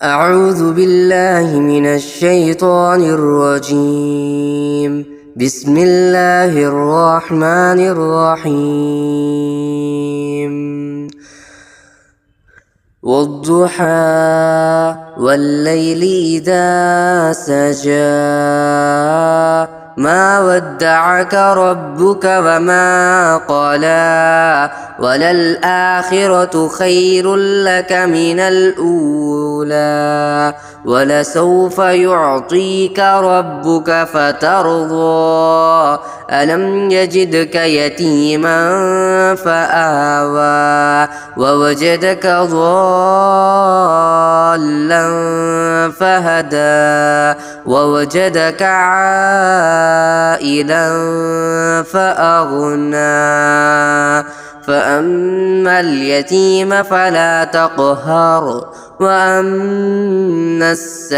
أعوذ بالله من الشيطان الرجيم. بسم الله الرحمن الرحيم. والضحى والليل إذا سجى ما ودعك ربك وما قلى وللآخرة خير لك من الأولى ولسوف يعطيك ربك فترضى ألم يجدك يتيما فآوى ووجدك ضالا فهدى ووجدك عائلا فأغنى فأما اليتيم فلا تقهر وأما السائل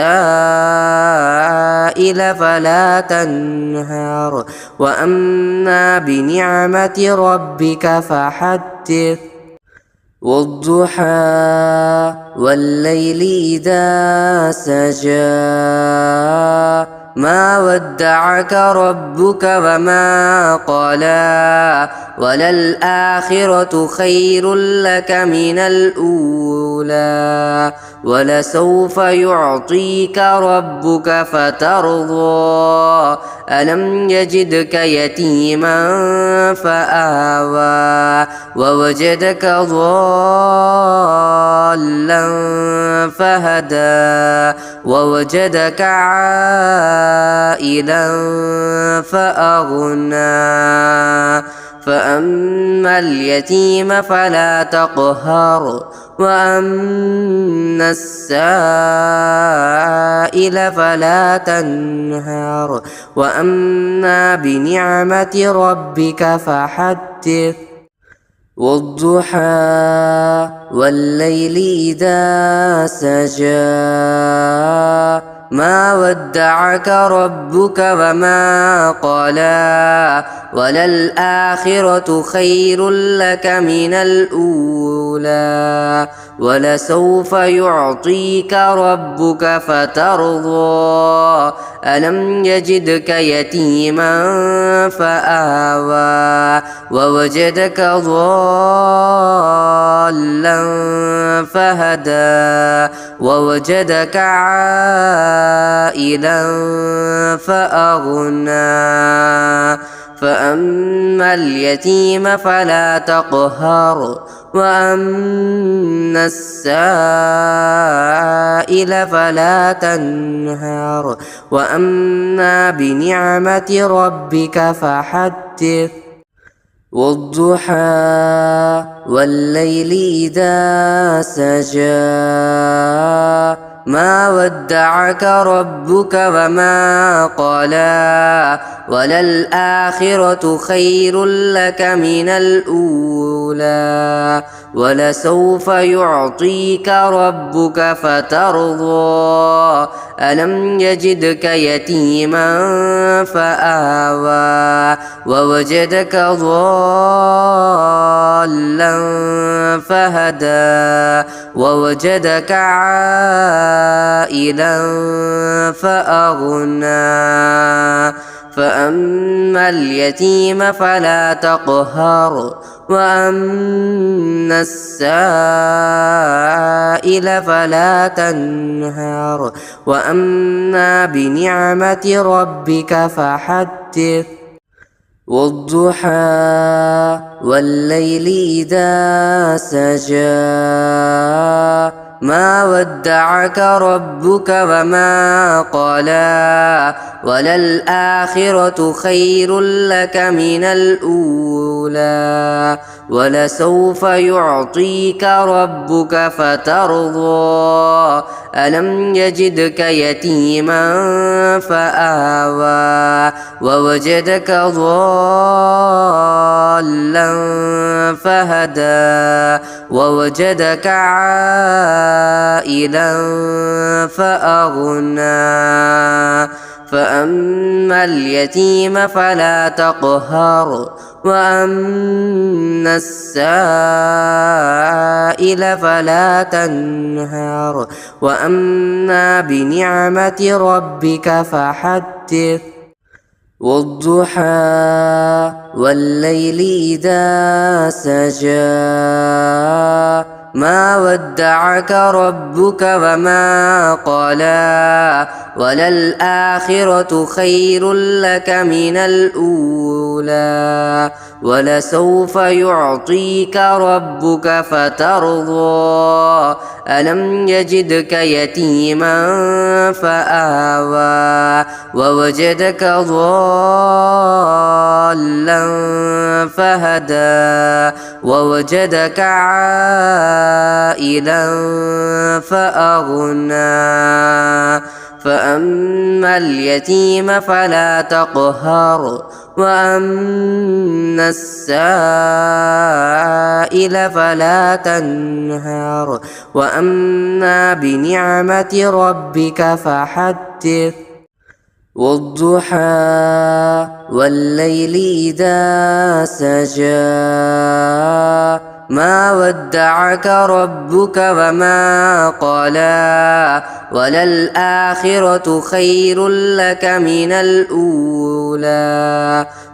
فلا تنهر وأما بنعمة ربك فحدث. والضحى والليل إذا سجى ما ودعك ربك وما قلى وللآخرة خير لك من الأولى ولسوف يعطيك ربك فترضى ألم يجدك يتيما فآوى ووجدك ضالا فهدى ووجدك عائلا فأغنى فأما اليتيم فلا تقهر وأما السائل فلا تنهر وأما بنعمة ربك فحدث. والضحى والليل إذا سجى ما ودعك ربك وما قلى وللآخرة خير لك من الأولى ولسوف يعطيك ربك فترضى ألم يجدك يتيما فآوى ووجدك ضالا فهدى ووجدك عائلا فأغنى فأما اليتيم فلا تقهر وأما السائل فلا تنهر وأما بنعمة ربك فحدث. والضحى والليل إذا سجى ما ودعك ربك وما قلى وللآخرة خير لك من الأولى ولسوف يعطيك ربك فترضى ألم يجدك يتيما فآوى ووجدك ضالا فهدى ووجدك عائلا فأغنى فأما اليتيم فلا تقهر وأما السائل فلا تنهر وأما بنعمة ربك فحدث. والضحى والليل إذا سجى ما ودعك ربك وما قلى وللآخرة خير لك من الأولى ولسوف يعطيك ربك فترضى ألم يجدك يتيما فآوى ووجدك ضالا فهدى ووجدك عائلا فأغنى فأما اليتيم فلا تقهر وأما السائل فلا تنهر وأما بنعمة ربك فحدث والضحى والليل إذا سجى ما ودعك ربك وما قلى وللآخرة خير لك من الأولى ولسوف يعطيك ربك فترضى ألم يجدك يتيما فآوى ووجدك ضالا فهدى ووجدك عائلا فأغنى فأما اليتيم فلا تقهر وأما السائل فلا تنهر وأما بنعمة ربك فحدث والضحى والليل إذا سجى ما ودعك ربك وما قلى وللآخرة خير لك من الأولى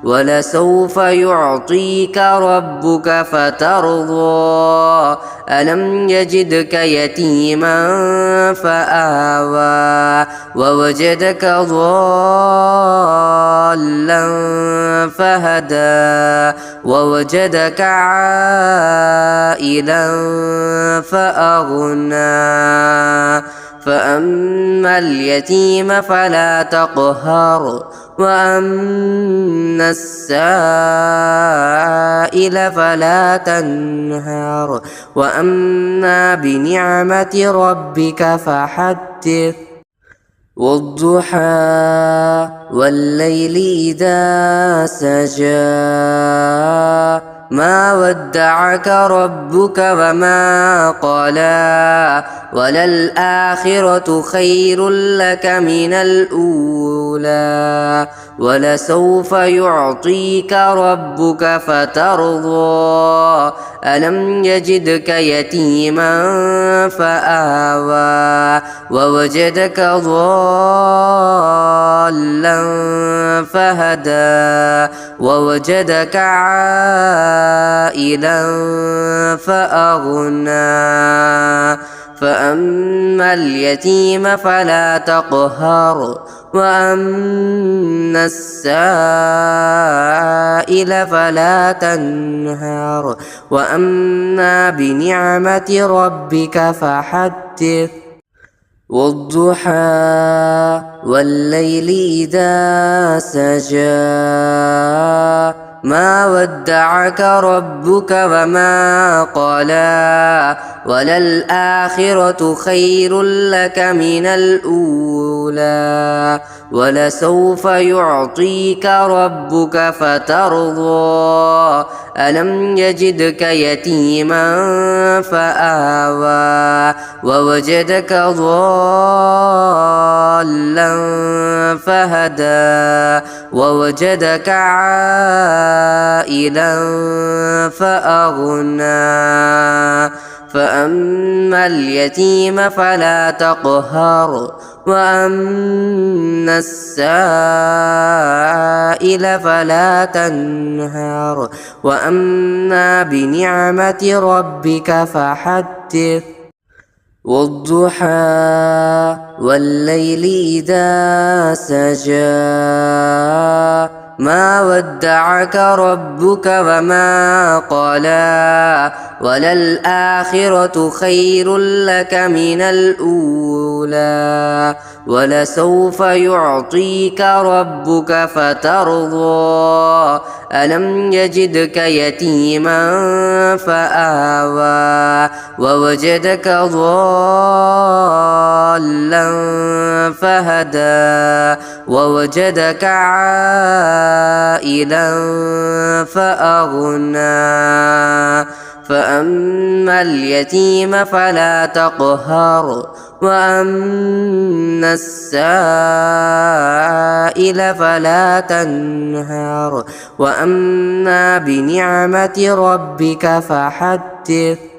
ولسوف يعطيك ربك فترضى ألم يجدك يتيما فآوى ووجدك ضالا فهدى ووجدك عائلا فأغنى فأما اليتيم فلا تقهر وأما السائل فلا تنهر وأما بنعمة ربك فحدث والضحى والليل إذا سجى ما ودعك ربك وما قلى وللآخرة خير لك من الأولى ولسوف يعطيك ربك فترضى ألم يجدك يتيما فآوى ووجدك ضالا فهدى ووجدك عائلا فأغنى فأما اليتيم فلا تقهر وأما السائل فلا تنهر وأما بنعمة ربك فحدث والضحى والليل إذا سجى ما ودعك ربك وما قلى وللآخرة خير لك من الأولى ولسوف يعطيك ربك فترضى ألم يجدك يتيما فآوى ووجدك ضالا فهدى ووجدك عائلا فأغنى فأما اليتيم فلا تقهر وأما السائل فلا تنهر وأما بنعمة ربك فحدث والضحى والليل إذا سجى ما ودعك ربك وما قلى وللآخرة خير لك من الأولى ولسوف يعطيك ربك فترضى ألم يجدك يتيما فآوى ووجدك ضالا فهدى ووجدك عائلا فأغنى فأما اليتيم فلا تقهر وأما السائل فلا تنهر وأما بنعمة ربك فحدث.